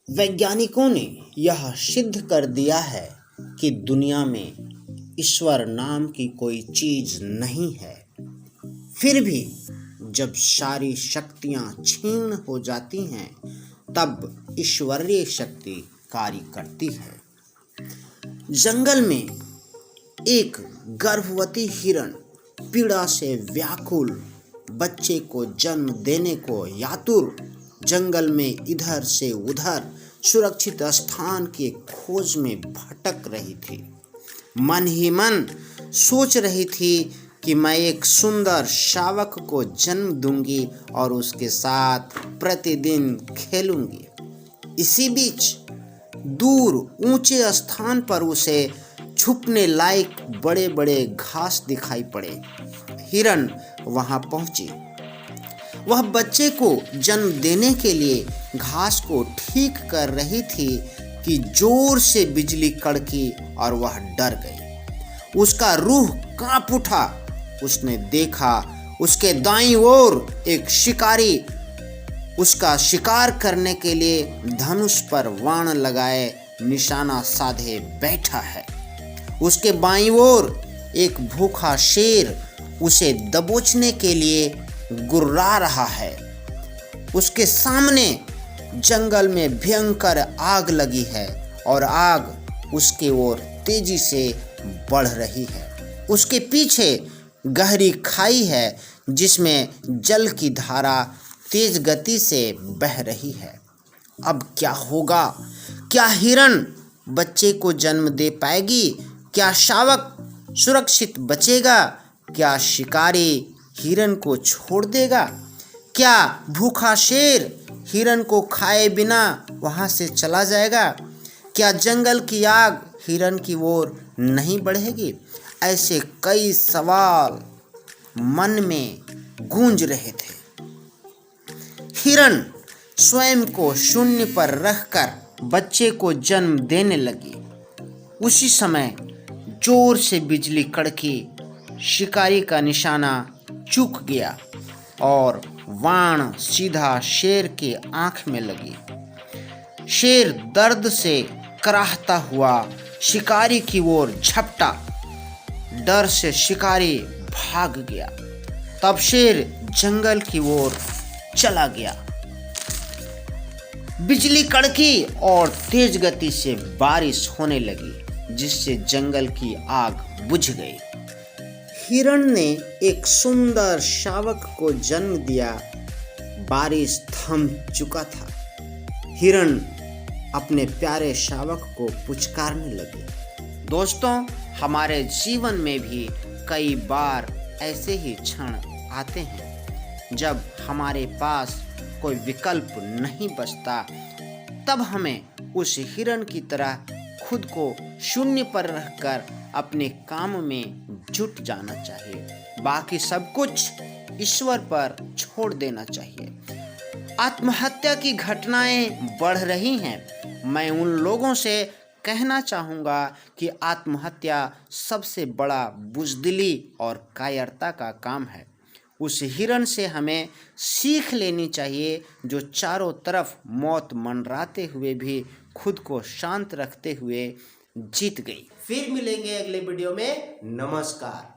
वैज्ञानिकों ने यह सिद्ध कर दिया है कि दुनिया में ईश्वर नाम की कोई चीज नहीं है। फिर भी जब सारी शक्तियां क्षीण हो जाती हैं, तब ईश्वरीय शक्ति कार्य करती है। जंगल में एक गर्भवती हिरण पीड़ा से व्याकुल बच्चे को जन्म देने को यातुर जंगल में इधर से उधर सुरक्षित स्थान की खोज में भटक रही थी। मन ही मन सोच रही थी कि मैं एक सुंदर शावक को जन्म दूंगी और उसके साथ प्रतिदिन खेलूंगी। इसी बीच दूर ऊंचे स्थान पर उसे छुपने लायक बड़े बड़े घास दिखाई पड़े। हिरण वहां पहुंची। वह बच्चे को जन्म देने के लिए घास को ठीक कर रही थी कि जोर से बिजली कड़की और वह डर गई। उसका रूह कांप उठा। उसने देखा उसके दाईं ओर एक शिकारी उसका शिकार करने के लिए धनुष पर बाण लगाए निशाना साधे बैठा है। उसके बाईं ओर एक भूखा शेर उसे दबोचने के लिए गुर्रा रहा है। उसके सामने जंगल में भयंकर आग लगी है और आग उसके ओर तेजी से बढ़ रही है। उसके पीछे गहरी खाई है जिसमें जल की धारा तेज गति से बह रही है। अब क्या होगा? क्या हिरण बच्चे को जन्म दे पाएगी? क्या शावक सुरक्षित बचेगा? क्या शिकारी हिरण को छोड़ देगा? क्या भूखा शेर हिरण को खाए बिना वहां से चला जाएगा? क्या जंगल की आग हिरण की ओर नहीं बढ़ेगी? ऐसे कई सवाल मन में गूंज रहे थे। हिरण स्वयं को शून्य पर रखकर बच्चे को जन्म देने लगी। उसी समय जोर से बिजली कड़की। शिकारी का निशाना चूक गया और बाण सीधा शेर के आंख में लगी। शेर दर्द से कराहता हुआ शिकारी की ओर झपटा। डर से शिकारी भाग गया। तब शेर जंगल की ओर चला गया। बिजली कड़की और तेज गति से बारिश होने लगी, जिससे जंगल की आग बुझ गई। हिरण ने एक सुंदर शावक को जन्म दिया। बारिश थम चुका था। हिरण अपने प्यारे शावक को पुचकारने लगी। दोस्तों, हमारे जीवन में भी कई बार ऐसे ही क्षण आते हैं जब हमारे पास कोई विकल्प नहीं बचता। तब हमें उस हिरण की तरह खुद को शून्य पर रखकर अपने काम में जुट जाना चाहिए। बाकी सब कुछ ईश्वर पर छोड़ देना चाहिए। आत्महत्या की घटनाएं बढ़ रही हैं। मैं उन लोगों से कहना चाहूँगा कि आत्महत्या सबसे बड़ा बुज़दिली और कायरता का काम है। उस हिरण से हमें सीख लेनी चाहिए जो चारों तरफ मौत मंडराते हुए भी खुद को शांत रखते हुए जीत गई। फिर मिलेंगे अगले वीडियो में। नमस्कार।